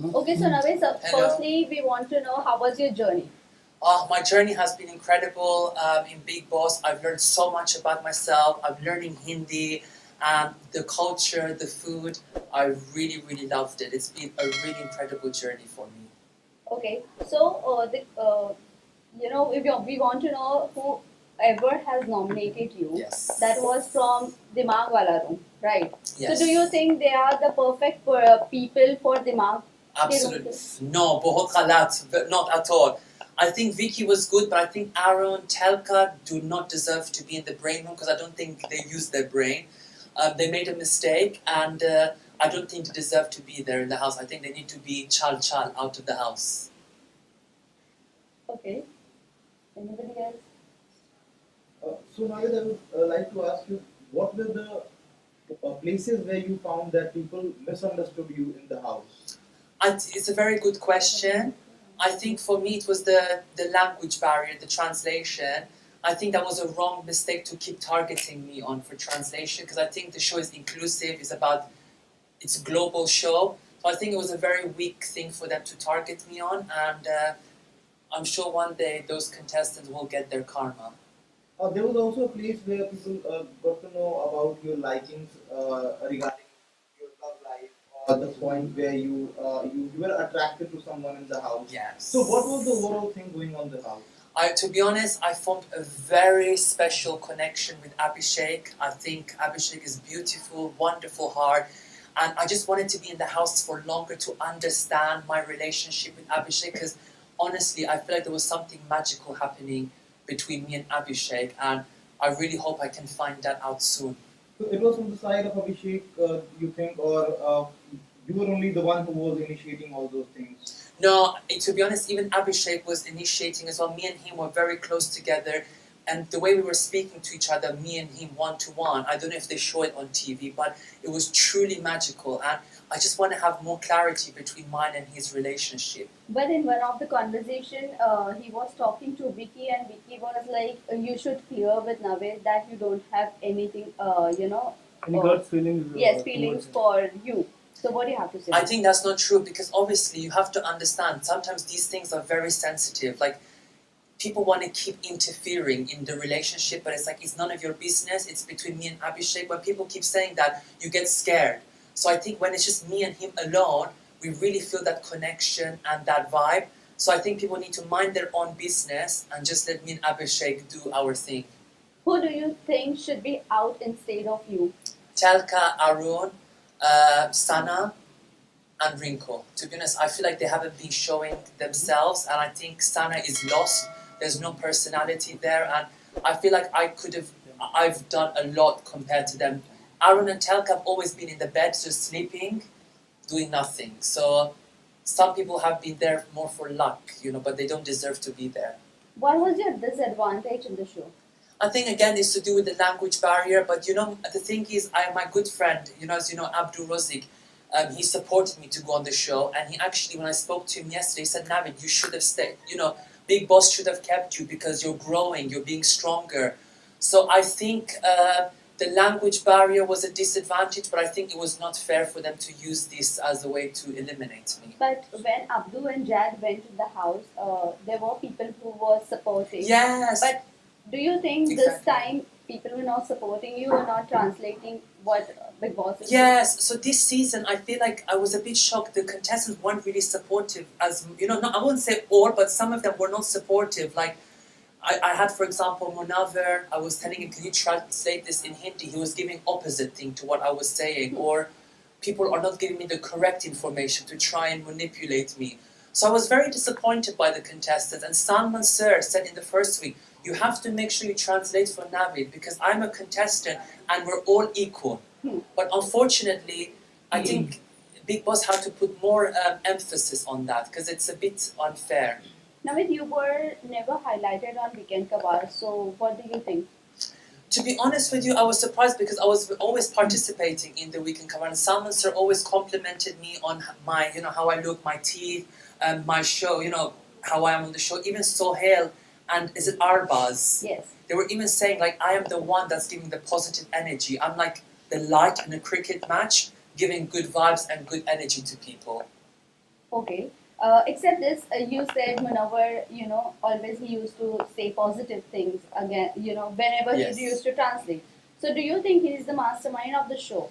Okay, so Navid, so Hello. firstly, we want to know how was your journey? My journey has been incredible in Bigg Boss. I've learned so much about myself. I'm learning Hindi, the culture, the food. I really, really loved it. It's been a really incredible journey for me. Okay, so we want to know whoever has nominated you. Yes. That was from Dimag Wala Room, right? Yes. So do you think they are the perfect people for Dimag? Absolutely. No, bahut khalat, but not at all. I think Vicky was good, but I think Aaron, Telka do not deserve to be in the brain room because I don't think they use their brain. They made a mistake, and I don't think they deserve to be there in the house. I think they need to be chal out of the house. Okay. Anybody else? So Navid, I would like to ask you, what were the places where you found that people misunderstood you in the house? It's a very good question. I think for me it was the language barrier, the translation. I think that was a wrong mistake to keep targeting me on for translation because I think the show is inclusive, it's a global show. So I think it was a very weak thing for them to target me on, and I'm sure one day those contestants will get their karma. There was also a place where people got to know about your likings regarding your love life, or the point where you were attracted to someone in the house. Yes. So what was the overall thing going on in the house? To be honest, I formed a very special connection with Abhishek. I think Abhishek is beautiful, wonderful heart, and I just wanted to be in the house for longer to understand my relationship with Abhishek because honestly, I feel like there was something magical happening between me and Abhishek, and I really hope I can find that out soon. So it was from the side of Abhishek, you think, or you were only the one who was initiating all those things? No, to be honest, even Abhishek was initiating as well. Me and him were very close together, and the way we were speaking to each other, me and him one to one, I don't know if they show it on TV, but it was truly magical, and I just want to have more clarity between mine and his relationship. But in one of the conversation, he was talking to Vicky, and Vicky was like, "You should clear with Navid that you don't have anything, Any gut feelings? Yes, feelings for you." So what do you have to say? I think that's not true because obviously you have to understand sometimes these things are very sensitive. Like people want to keep interfering in the relationship, but it's like it's none of your business. It's between me and Abhishek. When people keep saying that, you get scared. So I think when it's just me and him alone, we really feel that connection and that vibe. So I think people need to mind their own business and just let me and Abhishek do our thing. Who do you think should be out instead of you? Telka, Arun, Sana, and Rinko. To be honest, I feel like they haven't been showing themselves, and I think Sana is lost. There's no personality there, and I feel like I've done a lot compared to them. Aaron and Telka have always been in the bed, just sleeping, doing nothing. So some people have been there more for luck, but they don't deserve to be there. What was your disadvantage in the show? I think again it's to do with the language barrier, but the thing is, my good friend, as you know, Abdul Razik, he supported me to go on the show, and he actually, when I spoke to him yesterday, he said, Navid, you should have stayed. Bigg Boss should have kept you because you're growing, you're being stronger. So I think the language barrier was a disadvantage, but I think it was not fair for them to use this as a way to eliminate me. But when Abdul and Jad went to the house, there were people who were supporting. Yes. But do you think this time people were not supporting you or not translating what Bigg Boss is? Yes, so this season I feel like I was a bit shocked. The contestants weren't really supportive, as I wouldn't say all, but some of them were not supportive. Like I had, for example, Manveer, I was telling him, can you translate this in Hindi? He was giving opposite thing to what I was saying. Or people are not giving me the correct information to try and manipulate me. So I was very disappointed by the contestants. And Salman Sir said in the first week, you have to make sure you translate for Navid because I'm a contestant and we're all equal. But unfortunately, I think Bigg Boss had to put more emphasis on that because it's a bit unfair. Navid, you were never highlighted on Weekend Kabar, so what do you think? To be honest with you, I was surprised because I was always participating in the Weekend Kabar, and Salman Sir always complimented me on my, how I look, my teeth, my show, how I am on the show. Even Sohail and is it Arbaz? Yes. They were even saying like I am the one that's giving the positive energy. I'm like the light in a cricket match, giving good vibes and good energy to people. Okay. Except this, you said Munawar, always he used to say positive things again, whenever Yes. he used to translate. So do you think he is the mastermind of the show?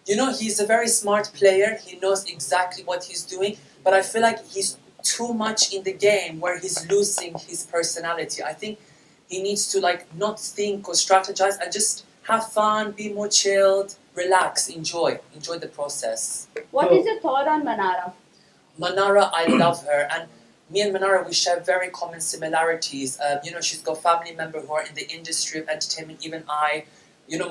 He's a very smart player. He knows exactly what he's doing, but I feel like he's too much in the game where he's losing his personality. I think he needs to not think or strategize and just have fun, be more chilled, relax, enjoy the process. What So- is your thought on Manara? Manara, I love her, and me and Manara, we share very common similarities. She's got family members who are in the industry of entertainment. Even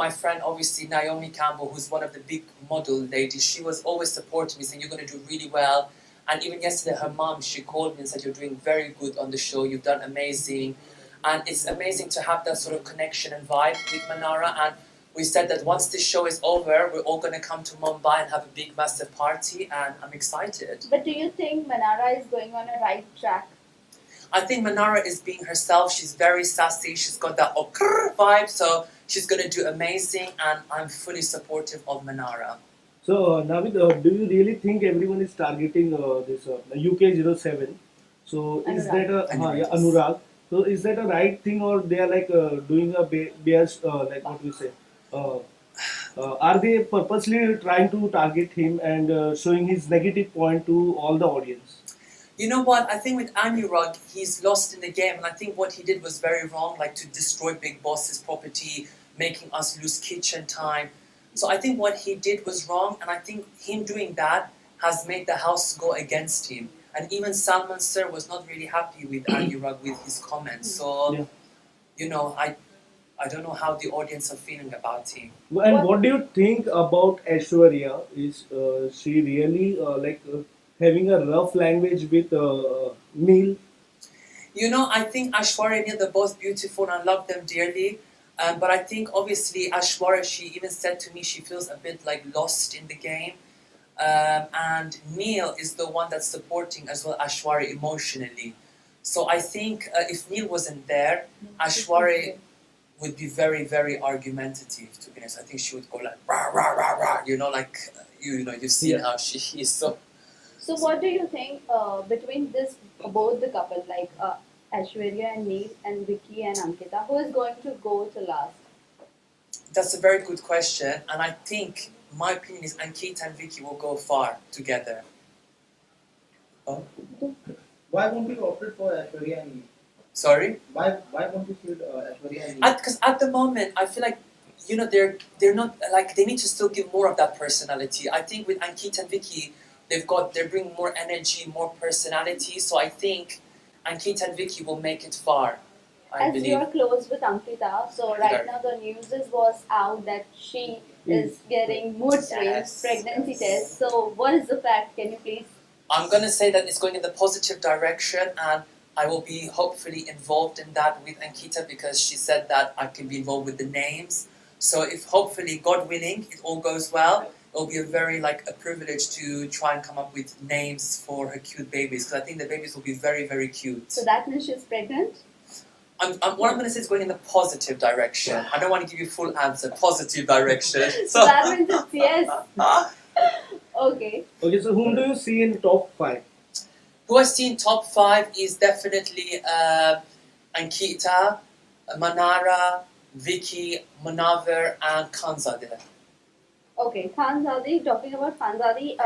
my friend, obviously Naomi Campbell, who's one of the big model ladies, she was always supporting me, saying you're going to do really well. And even yesterday, her mom, she called me and said, you're doing very good on the show. You've done amazing, and it's amazing to have that sort of connection and vibe with Manara. And we said that once this show is over, we're all going to come to Mumbai and have a big, massive party, and I'm excited. But do you think Manara is going on a right track? I think Manara is being herself. She's very sassy. She's got that vibe, so she's going to do amazing, and I'm fully supportive of Manara. So, Navid, do you really think everyone is targeting this UK07? So, is that a Anurag? So, is that a right thing, or they are doing a bias, what we say? Are they purposely trying to target him and showing his negative point to all the audience? You know what? I think with Anurag, he's lost in the game, and I think what he did was very wrong, like to destroy Big Boss's property, making us lose kitchen time. So I think what he did was wrong, and I think him doing that has made the house go against him. And even Salman Sir was not really happy with Anurag with his comments. So, I don't know how the audience are feeling about him. And what do you think about Aishwarya? Is she really having a rough language with Neil? I think Aishwarya and Neil, they're both beautiful and I love them dearly. But I think obviously Aishwarya, she even said to me she feels a bit lost in the game. And Neil is the one that's supporting as well Aishwarya emotionally. So I think if Neil wasn't there, Aishwarya would be very, very argumentative, to be honest. I think she would go rah, rah, rah, rah, you've seen how she is. So what do you think between both the couple, Aishwarya and Neil and Vicky and Ankita, who is going to go to last? That's a very good question, and I think my opinion is Ankita and Vicky will go far together. Oh? Why won't you opt for Aishwarya and Neil? Sorry? Why won't you choose Aishwarya and Neil? Because at the moment, I feel like they're not they need to still give more of that personality. I think with Ankita and Vicky, they're bringing more energy, more personality. So I think Ankita and Vicky will make it far. I As believe. you are close with Ankita, so right now the news was out that she is getting mood swings, pregnancy test. So what is the fact? Can you please? I'm gonna say that it's going in the positive direction, and I will be hopefully involved in that with Ankita because she said that I can be involved with the names. So if hopefully, God willing, it all goes well, it'll be a very a privilege to try and come up with names for her cute babies because I think the babies will be very, very cute. So that means she's pregnant? What I'm going to say is going in the positive direction. I don't want to give you full answer. Positive direction. So that means it's yes. Okay. Okay, so whom do you see in top 5? Who I see in top 5 is definitely Ankita, Manara, Vicky, Manveer, and Kaizad. Okay, Khanzadi, talking about Khanzadi,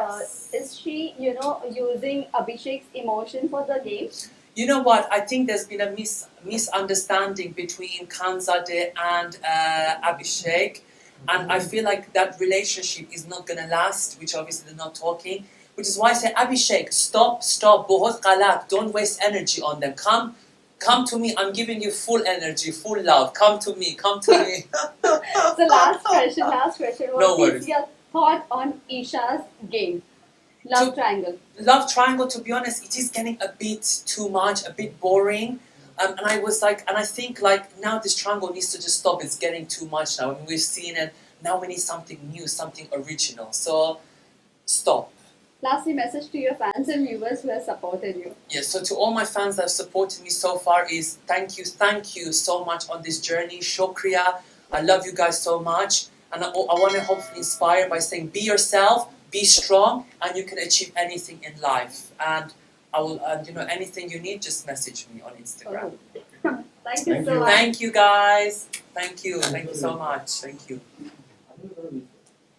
is she, using Abhishek's emotion for the game? You know what? I think there's been a misunderstanding between Kaizad and Abhishek, and I feel like that relationship is not going to last, which obviously they're not talking, which is why I say, Abhishek, stop, bahut galat, don't waste energy on them. Come to me, I'm giving you full energy, full love. Come to me. So last question. No What is worries. your thought on Isha's game? Love triangle. Love triangle, to be honest, it is getting a bit too much, a bit boring. And I think now this triangle needs to just stop. It's getting too much now. I mean, we've seen it. Now we need something new, something original. So, stop. Lastly, message to your fans and viewers who have supported you. Yes, so to all my fans that have supported me so far is thank you so much on this journey. Shukriya. I love you guys so much. And I want to hopefully inspire by saying, be yourself, be strong, and you can achieve anything in life. And I will, anything you need, just message me on Instagram. Thank you Thank so you. much. Thank you, guys. Thank you so much. Thank you.